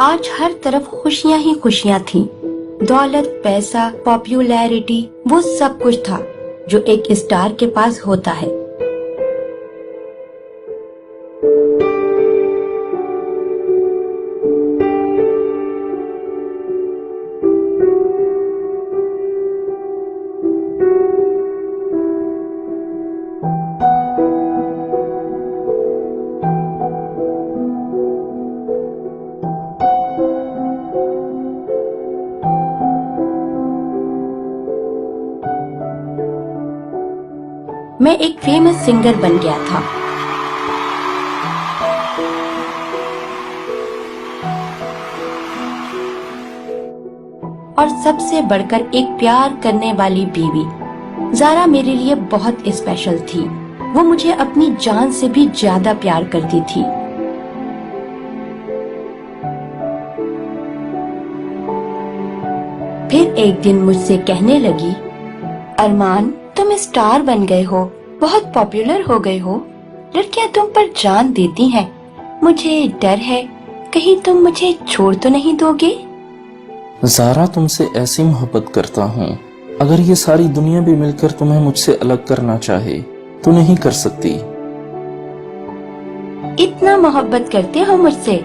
आज हर तरफ खुशियां ही खुशियां थीं। दौलत, पैसा, पॉपुलैरिटी, वो सब कुछ था जो एक स्टार के पास होता है। मैं एक फेमस सिंगर बन गया था। और सबसे बढ़कर एक प्यार करने वाली बीवी। ज़ारा मेरे लिए बहुत स्पेशल थी। वो मुझे अपनी जान से भी ज्यादा प्यार करती थी। फिर एक दिन मुझसे कहने लगी, अरमान, तुम स्टार बन गए हो, बहुत पॉपुलर हो गए हो, लड़कियां तुम पर जान देती हैं। मुझे डर है कहीं तुम मुझे छोड़ तो नहीं दोगे। ज़ारा, तुमसे ऐसी मोहब्बत करता हूँ, अगर ये सारी दुनिया भी मिलकर तुम्हें मुझसे अलग करना चाहे तो नहीं कर सकती। इतना मोहब्बत करते हो मुझसे?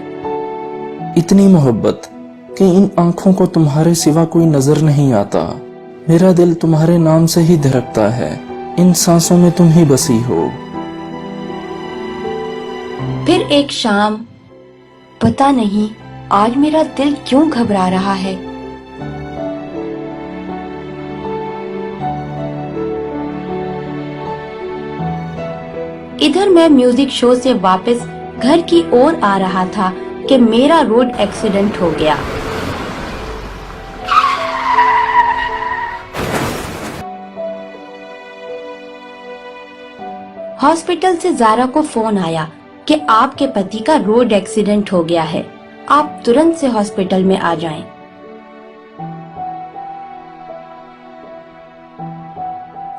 इतनी मोहब्बत कि इन आंखों को तुम्हारे सिवा कोई नजर नहीं आता। मेरा दिल तुम्हारे नाम से ही धड़कता है, इन सांसों में तुम ही बसी हो। फिर एक शाम, पता नहीं आज मेरा दिल क्यों घबरा रहा है। इधर मैं म्यूजिक शो से वापस घर की ओर आ रहा था कि मेरा रोड एक्सीडेंट हो गया। हॉस्पिटल से ज़ारा को फोन आया कि आपके पति का रोड एक्सीडेंट हो गया है, आप तुरंत से हॉस्पिटल में आ जाएं।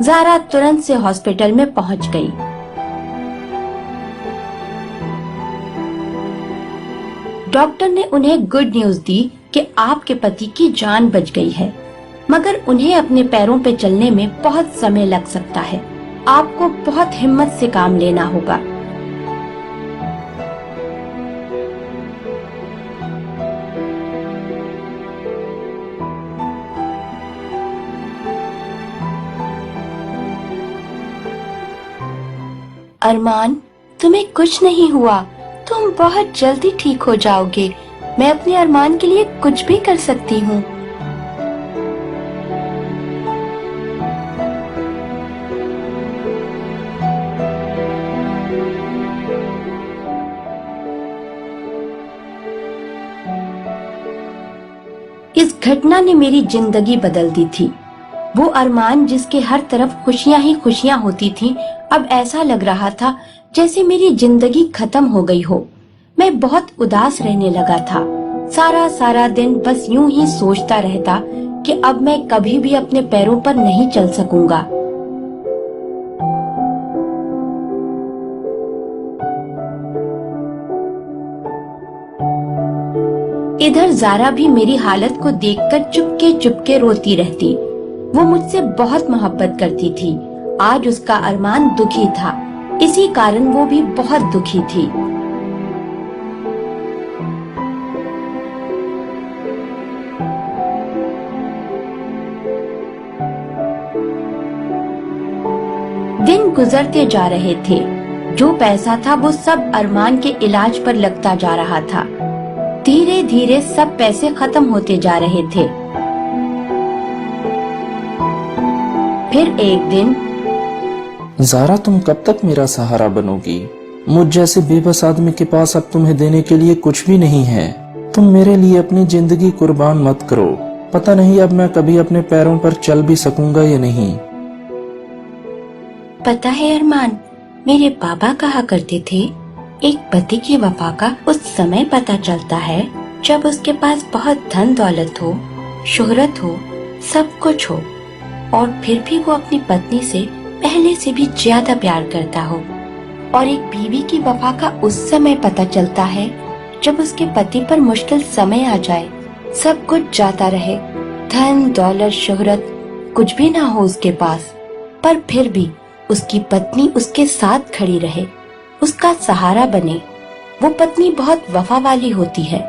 ज़ारा तुरंत से हॉस्पिटल में पहुंच गई। डॉक्टर ने उन्हें गुड न्यूज दी कि आपके पति की जान बच गई है, मगर उन्हें अपने पैरों पे चलने में बहुत समय लग सकता है। आपको बहुत हिम्मत से काम लेना होगा। अरमान, तुम्हें कुछ नहीं हुआ, तुम बहुत जल्दी ठीक हो जाओगे। मैं अपने अरमान के लिए कुछ भी कर सकती हूँ। इस घटना ने मेरी जिंदगी बदल दी थी। वो अरमान जिसके हर तरफ खुशियां ही खुशियां होती थीं, अब ऐसा लग रहा था जैसे मेरी जिंदगी खत्म हो गई हो। मैं बहुत उदास रहने लगा था। सारा दिन बस यूं ही सोचता रहता कि अब मैं कभी भी अपने पैरों पर नहीं चल सकूंगा। इधर ज़ारा भी मेरी हालत को देखकर चुपके चुपके रोती रहती। वो मुझसे बहुत मोहब्बत करती थी। आज उसका अरमान दुखी था, इसी कारण वो भी बहुत दुखी थी। दिन गुजरते जा रहे थे। जो पैसा था वो सब अरमान के इलाज पर लगता जा रहा था। धीरे धीरे सब पैसे खत्म होते जा रहे थे। फिर एक दिन, ज़ारा, तुम कब तक मेरा सहारा बनोगी? मुझ जैसे बेबस आदमी के पास अब तुम्हें देने के लिए कुछ भी नहीं है। तुम मेरे लिए अपनी जिंदगी कुर्बान मत करो। पता नहीं अब मैं कभी अपने पैरों पर चल भी सकूंगा या नहीं। पता है अरमान, मेरे पापा कहा करते थे, एक पति की वफा का उस समय पता चलता है जब उसके पास बहुत धन दौलत हो, शोहरत हो, सब कुछ हो, और फिर भी वो अपनी पत्नी से पहले से भी ज्यादा प्यार करता हो। और एक बीवी की वफा का उस समय पता चलता है जब उसके पति पर मुश्किल समय आ जाए, सब कुछ जाता रहे, धन दौलत शोहरत कुछ भी ना हो उसके पास, पर फिर भी उसकी पत्नी उसके साथ खड़ी रहे, उसका सहारा बने, वो पत्नी बहुत वफा वाली होती है।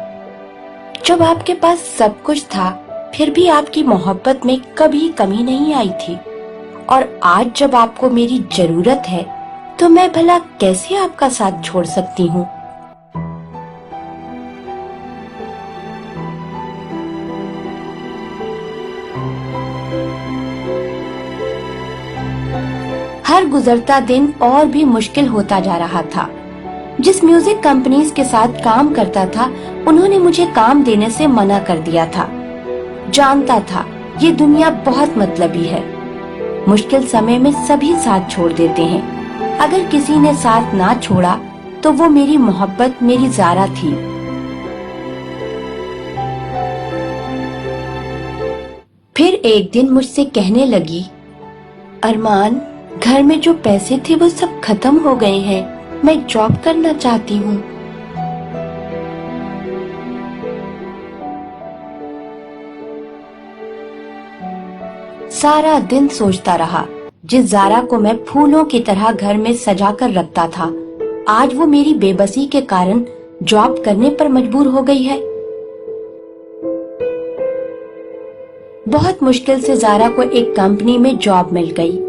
जब आपके पास सब कुछ था, फिर भी आपकी मोहब्बत में कभी कमी नहीं आई थी, और आज जब आपको मेरी जरूरत है, तो मैं भला कैसे आपका साथ छोड़ सकती हूँ। हर गुजरता दिन और भी मुश्किल होता जा रहा था। जिस म्यूजिक कंपनीज के साथ काम करता था, उन्होंने मुझे काम देने से मना कर दिया था। जानता था ये दुनिया बहुत मतलबी है, मुश्किल समय में सभी साथ छोड़ देते हैं। अगर किसी ने साथ ना छोड़ा तो वो मेरी मोहब्बत, मेरी ज़ारा थी। फिर एक दिन मुझसे कहने लगी, अरमान, घर में जो पैसे थे वो सब खत्म हो गए हैं, मैं जॉब करना चाहती हूँ। सारा दिन सोचता रहा। जिस ज़ारा को मैं फूलों की तरह घर में सजा कर रखता था, आज वो मेरी बेबसी के कारण जॉब करने पर मजबूर हो गई है। बहुत मुश्किल से ज़ारा को एक कंपनी में जॉब मिल गई।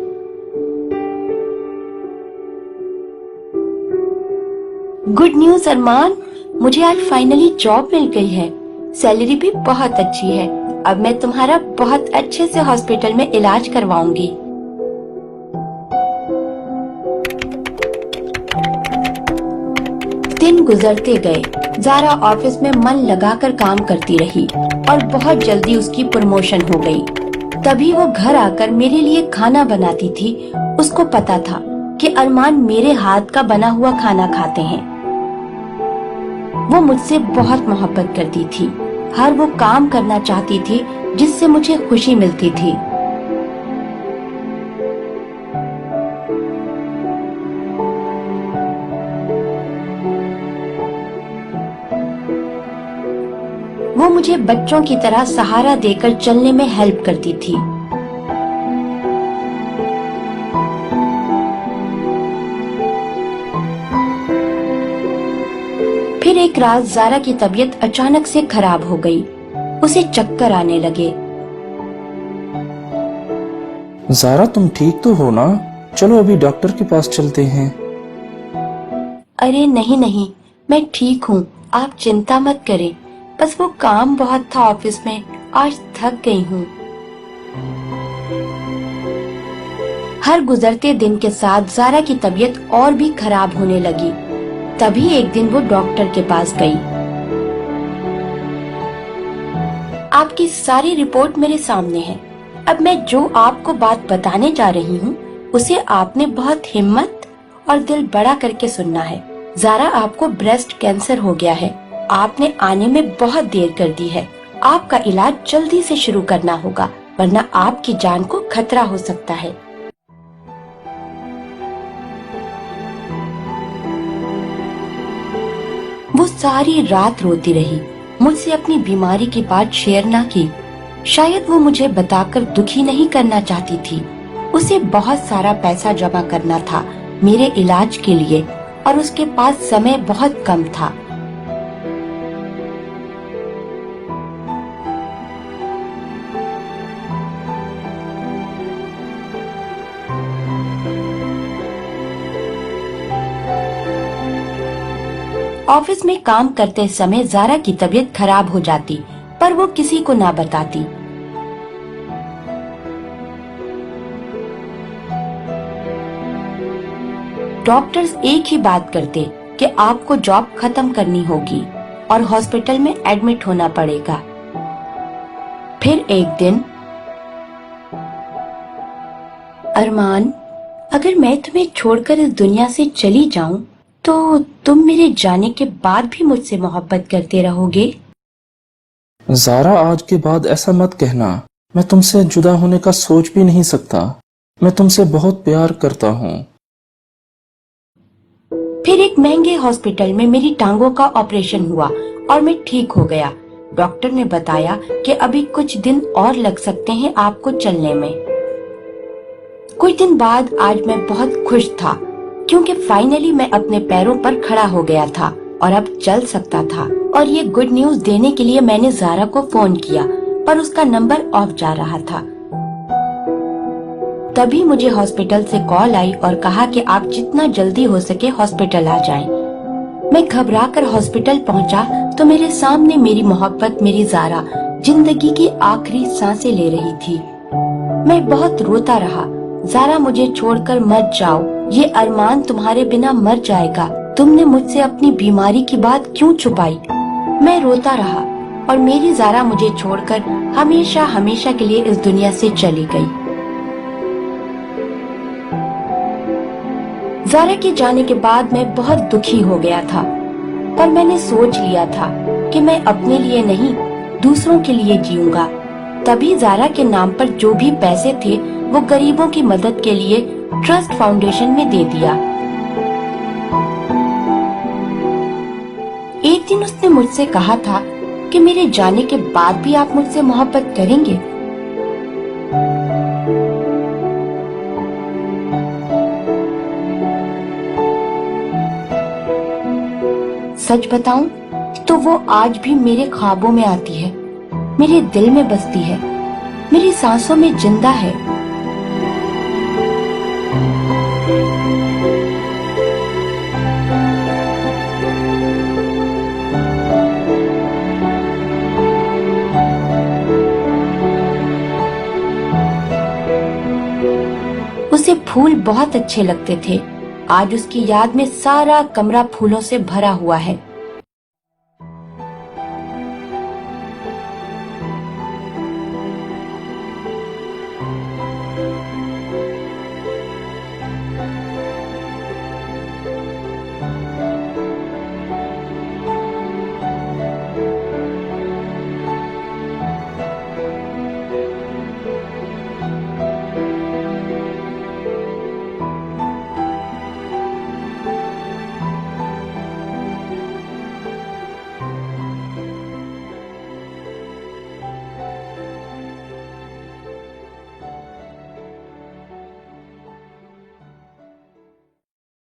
गुड न्यूज अरमान, मुझे आज फाइनली जॉब मिल गई है, सैलरी भी बहुत अच्छी है। अब मैं तुम्हारा बहुत अच्छे से हॉस्पिटल में इलाज करवाऊंगी। दिन गुजरते गए, ज़ारा ऑफिस में मन लगाकर काम करती रही और बहुत जल्दी उसकी प्रमोशन हो गई। तभी वो घर आकर मेरे लिए खाना बनाती थी। उसको पता था कि अरमान मेरे हाथ का बना हुआ खाना खाते हैं। वो मुझसे बहुत मोहब्बत करती थी। हर वो काम करना चाहती थी जिससे मुझे खुशी मिलती थी। वो मुझे बच्चों की तरह सहारा देकर चलने में हेल्प करती थी। फिर एक रात ज़ारा की तबीयत अचानक से खराब हो गई। उसे चक्कर आने लगे। ज़ारा, तुम ठीक तो हो ना? चलो अभी डॉक्टर के पास चलते हैं। अरे नहीं नहीं, मैं ठीक हूँ, आप चिंता मत करें। बस वो काम बहुत था ऑफिस में, आज थक गई हूँ। हर गुजरते दिन के साथ ज़ारा की तबीयत और भी खराब होने लगी। तभी एक दिन वो डॉक्टर के पास गई। आपकी सारी रिपोर्ट मेरे सामने है। अब मैं जो आपको बात बताने जा रही हूँ, उसे आपने बहुत हिम्मत और दिल बड़ा करके सुनना है। ज़ारा, आपको ब्रेस्ट कैंसर हो गया है। आपने आने में बहुत देर कर दी है। आपका इलाज जल्दी से शुरू करना होगा, वरना आपकी जान को खतरा हो सकता है। वो सारी रात रोती रही, मुझसे अपनी बीमारी की बात शेयर ना की। शायद वो मुझे बताकर दुखी नहीं करना चाहती थी। उसे बहुत सारा पैसा जमा करना था मेरे इलाज के लिए, और उसके पास समय बहुत कम था। ऑफिस में काम करते समय ज़ारा की तबीयत खराब हो जाती, पर वो किसी को ना बताती। डॉक्टर्स एक ही बात करते कि आपको जॉब खत्म करनी होगी और हॉस्पिटल में एडमिट होना पड़ेगा। फिर एक दिन, अरमान, अगर मैं तुम्हें छोड़कर इस दुनिया से चली जाऊं, तो तुम मेरे जाने के बाद भी मुझसे मोहब्बत करते रहोगे? ज़ारा, आज के बाद ऐसा मत कहना। मैं तुमसे जुदा होने का सोच भी नहीं सकता। मैं तुमसे बहुत प्यार करता हूँ। फिर एक महंगे हॉस्पिटल में मेरी टांगों का ऑपरेशन हुआ और मैं ठीक हो गया। डॉक्टर ने बताया कि अभी कुछ दिन और लग सकते हैं आपको चलने में। कुछ दिन बाद आज मैं बहुत खुश था क्योंकि फाइनली मैं अपने पैरों पर खड़ा हो गया था और अब चल सकता था। और ये गुड न्यूज देने के लिए मैंने ज़ारा को फोन किया पर उसका नंबर ऑफ जा रहा था। तभी मुझे हॉस्पिटल से कॉल आई और कहा कि आप जितना जल्दी हो सके हॉस्पिटल आ जाएं। मैं घबराकर हॉस्पिटल पहुंचा तो मेरे सामने मेरी मोहब्बत, मेरी ज़ारा जिंदगी की आखिरी सांसें ले रही थी। मैं बहुत रोता रहा, ज़ारा मुझे छोड़कर मत जाओ, ये अरमान तुम्हारे बिना मर जाएगा, तुमने मुझसे अपनी बीमारी की बात क्यों छुपाई। मैं रोता रहा और मेरी ज़ारा मुझे छोड़कर हमेशा हमेशा के लिए इस दुनिया से चली गई। ज़ारा के जाने के बाद मैं बहुत दुखी हो गया था, पर मैंने सोच लिया था कि मैं अपने लिए नहीं दूसरों के लिए जीऊंगा। तभी ज़ारा के नाम पर जो भी पैसे थे वो गरीबों की मदद के लिए ट्रस्ट फाउंडेशन में दे दिया। एक दिन उसने मुझसे कहा था कि मेरे जाने के बाद भी आप मुझसे मोहब्बत करेंगे। सच बताऊं तो वो आज भी मेरे ख्वाबों में आती है, मेरे दिल में बसती है, मेरी सांसों में जिंदा है। उसे फूल बहुत अच्छे लगते थे। आज उसकी याद में सारा कमरा फूलों से भरा हुआ है।